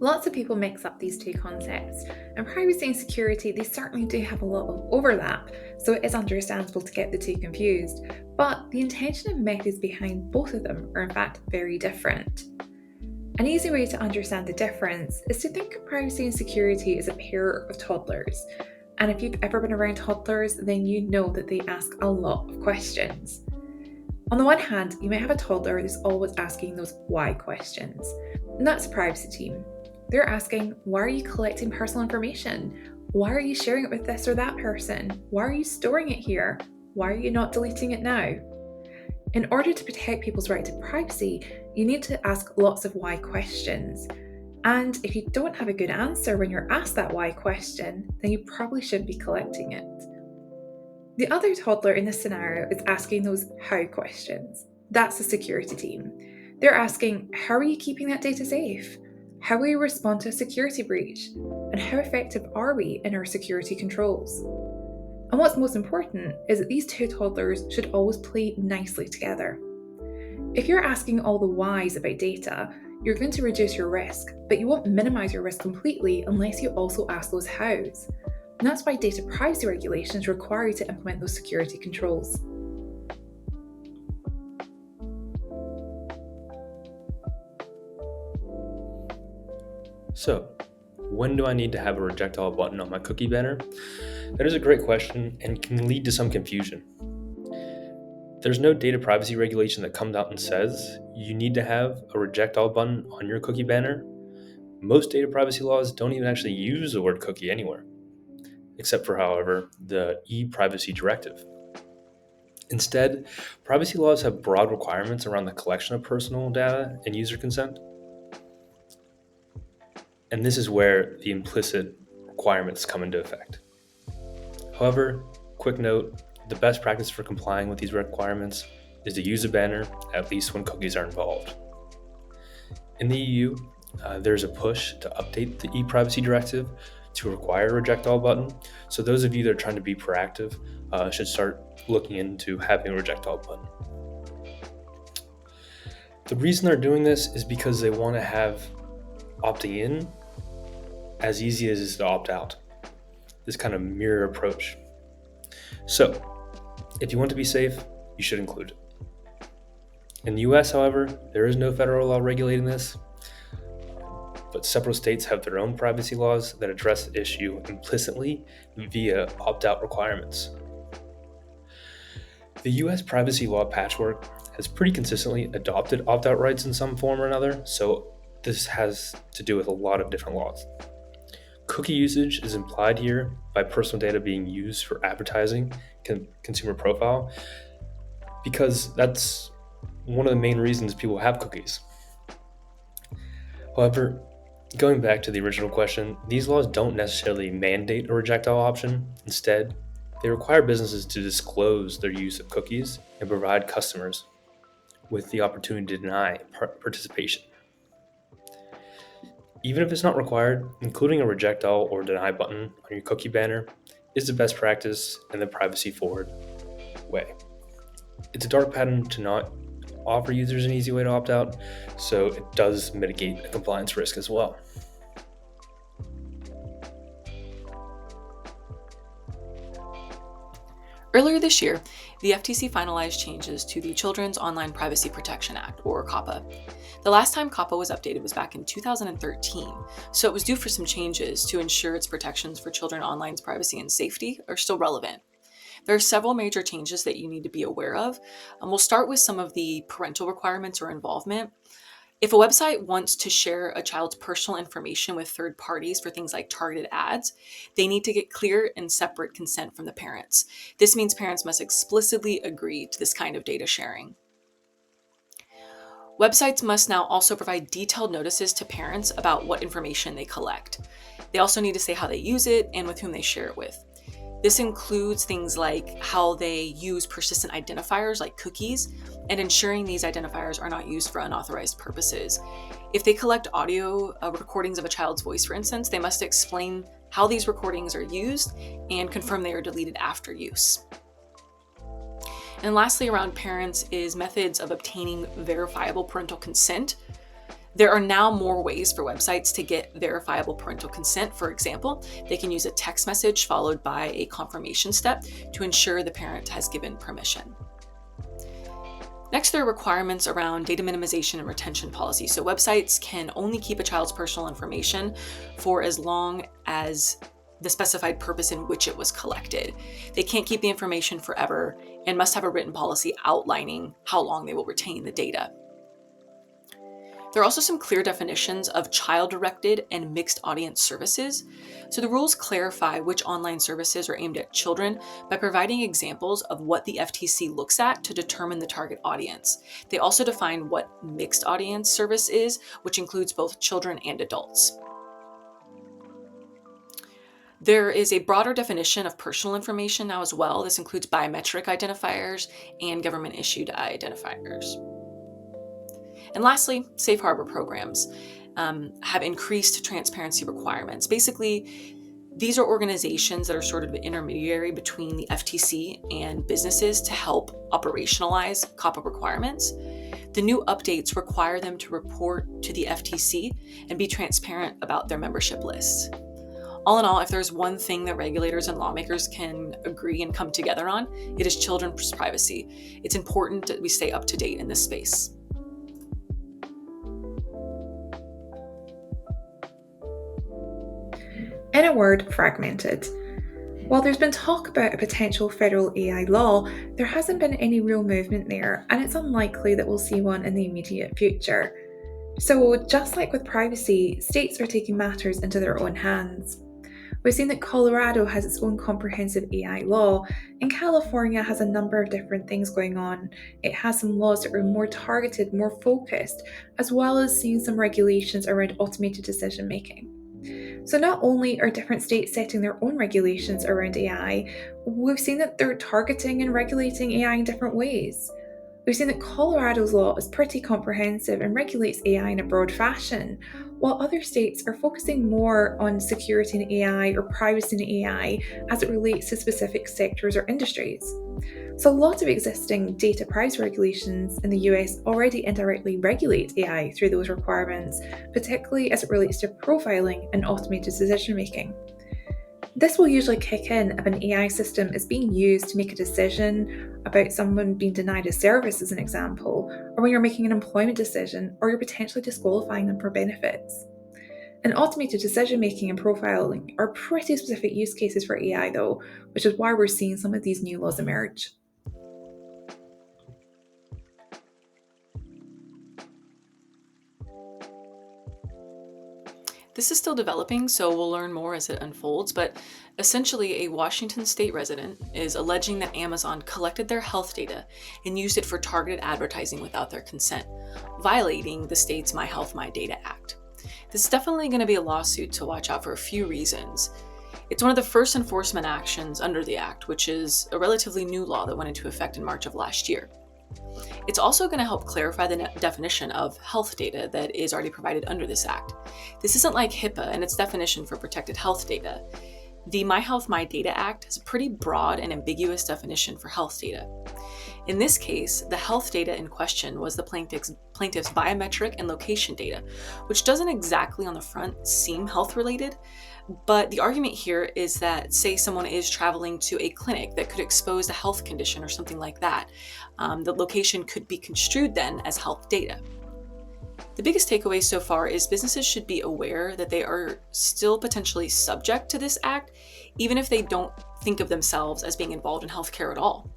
Lots of people mix up these two concepts, and privacy and security, they certainly do have a lot of overlap, so it is understandable to get the two confused, but the intention and methods behind both of them are in fact very different. An easy way to understand the difference is to think of privacy and security as a pair of toddlers. And if you've ever been around toddlers, then you know that they ask a lot of questions. On the one hand, you might have a toddler who's always asking those why questions, and that's the privacy team. They're asking, why are you collecting personal information? Why are you sharing it with this or that person? Why are you storing it here? Why are you not deleting it now? In order to protect people's right to privacy, you need to ask lots of why questions. And if you don't have a good answer when you're asked that why question, then you probably shouldn't be collecting it. The other toddler in this scenario is asking those how questions. That's the security team. They're asking, how are you keeping that data safe? How will you respond to a security breach? And how effective are we in our security controls? And what's most important is that these two toddlers should always play nicely together. If you're asking all the whys about data, you're going to reduce your risk, but you won't minimize your risk completely unless you also ask those hows. And that's why data privacy regulations require you to implement those security controls. So, when do I need to have a reject all button on my cookie banner? That is a great question and can lead to some confusion. There's no data privacy regulation that comes out and says you need to have a reject all button on your cookie banner. Most data privacy laws don't even actually use the word cookie anywhere, except for, however, the e-privacy directive. Instead, privacy laws have broad requirements around the collection of personal data and user consent. And this is where the implicit requirements come into effect. However, quick note, the best practice for complying with these requirements is to use a banner, at least when cookies are involved. In the EU, there's a push to update the e-privacy directive to require a reject all button. So those of you that are trying to be proactive should start looking into having a reject all button. The reason they're doing this is because they want to have opting in as easy as it is to opt out. This kind of mirror approach. So, if you want to be safe, you should include it. In the US, however, there is no federal law regulating this, but several states have their own privacy laws that address the issue implicitly via opt-out requirements. The US privacy law patchwork has pretty consistently adopted opt-out rights in some form or another, so this has to do with a lot of different laws. Cookie usage is implied here by personal data being used for advertising, consumer profile, because that's one of the main reasons people have cookies. However, going back to the original question, these laws don't necessarily mandate a reject all option. Instead, they require businesses to disclose their use of cookies and provide customers with the opportunity to deny participation. Even if it's not required, including a reject all or deny button on your cookie banner is the best practice and the privacy-forward way. It's a dark pattern to not offer users an easy way to opt out, so it does mitigate a compliance risk as well. Earlier this year, the FTC finalized changes to the Children's Online Privacy Protection Act, or COPPA. The last time COPPA was updated was back in 2013, so it was due for some changes to ensure its protections for children online's privacy and safety are still relevant. There are several major changes that you need to be aware of, and we'll start with some of the parental requirements or involvement. If a website wants to share a child's personal information with third parties for things like targeted ads, they need to get clear and separate consent from the parents. This means parents must explicitly agree to this kind of data sharing. Websites must now also provide detailed notices to parents about what information they collect. They also need to say how they use it and with whom they share it with. This includes things like how they use persistent identifiers like cookies and ensuring these identifiers are not used for unauthorized purposes. If they collect audio recordings of a child's voice, for instance, they must explain how these recordings are used and confirm they are deleted after use. And lastly, around parents is methods of obtaining verifiable parental consent. There are now more ways for websites to get verifiable parental consent. For example, they can use a text message followed by a confirmation step to ensure the parent has given permission. Next, there are requirements around data minimization and retention policy. So websites can only keep a child's personal information for as long as the specified purpose in which it was collected. They can't keep the information forever and must have a written policy outlining how long they will retain the data. There are also some clear definitions of child-directed and mixed audience services. So the rules clarify which online services are aimed at children by providing examples of what the FTC looks at to determine the target audience. They also define what mixed audience service is, which includes both children and adults. There is a broader definition of personal information now as well. This includes biometric identifiers and government-issued identifiers. And lastly, safe harbor programs have increased transparency requirements. Basically, these are organizations that are sort of an intermediary between the FTC and businesses to help operationalize COPPA requirements. The new updates require them to report to the FTC and be transparent about their membership lists. All in all, if there's one thing that regulators and lawmakers can agree and come together on, it is children's privacy. It's important that we stay up to date in this space. In a word, fragmented. While there's been talk about a potential federal AI law, there hasn't been any real movement there, and it's unlikely that we'll see one in the immediate future. So, just like with privacy, states are taking matters into their own hands. We've seen that Colorado has its own comprehensive AI law, and California has a number of different things going on. It has some laws that are more targeted, more focused, as well as seeing some regulations around automated decision making. So not only are different states setting their own regulations around AI, we've seen that they're targeting and regulating AI in different ways. We've seen that Colorado's law is pretty comprehensive and regulates AI in a broad fashion, while other states are focusing more on security in AI or privacy in AI as it relates to specific sectors or industries. So a lot of existing data privacy regulations in the US already indirectly regulate AI through those requirements, particularly as it relates to profiling and automated decision making. This will usually kick in if an AI system is being used to make a decision about someone being denied a service, as an example, or when you're making an employment decision or you're potentially disqualifying them for benefits. And automated decision making and profiling are pretty specific use cases for AI though, which is why we're seeing some of these new laws emerge. This is still developing, so we'll learn more as it unfolds, but essentially a Washington state resident is alleging that Amazon collected their health data and used it for targeted advertising without their consent, violating the state's My Health, My Data Act. This is definitely going to be a lawsuit to watch out for a few reasons. It's one of the first enforcement actions under the Act, which is a relatively new law that went into effect in March of last year. It's also going to help clarify the definition of health data that is already provided under this Act. This isn't like HIPAA and its definition for protected health data. The My Health, My Data Act has a pretty broad and ambiguous definition for health data. In this case, the health data in question was the plaintiff's biometric and location data, which doesn't exactly on the front seem health-related, but the argument here is that, say someone is traveling to a clinic that could expose a health condition or something like that, the location could be construed then as health data. The biggest takeaway so far is businesses should be aware that they are still potentially subject to this act, even if they don't think of themselves as being involved in healthcare at all.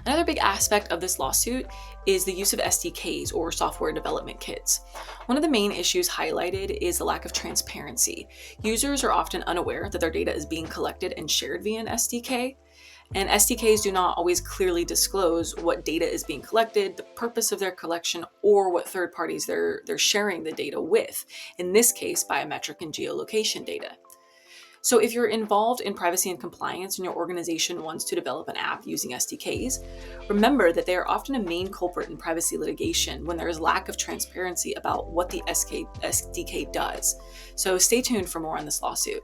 Another big aspect of this lawsuit is the use of SDKs, or software development kits. One of the main issues highlighted is the lack of transparency. Users are often unaware that their data is being collected and shared via an SDK, and SDKs do not always clearly disclose what data is being collected, the purpose of their collection, or what third parties they're sharing the data with, in this case, biometric and geolocation data. So if you're involved in privacy and compliance and your organization wants to develop an app using SDKs, remember that they are often a main culprit in privacy litigation when there is lack of transparency about what the SDK does. So stay tuned for more on this lawsuit.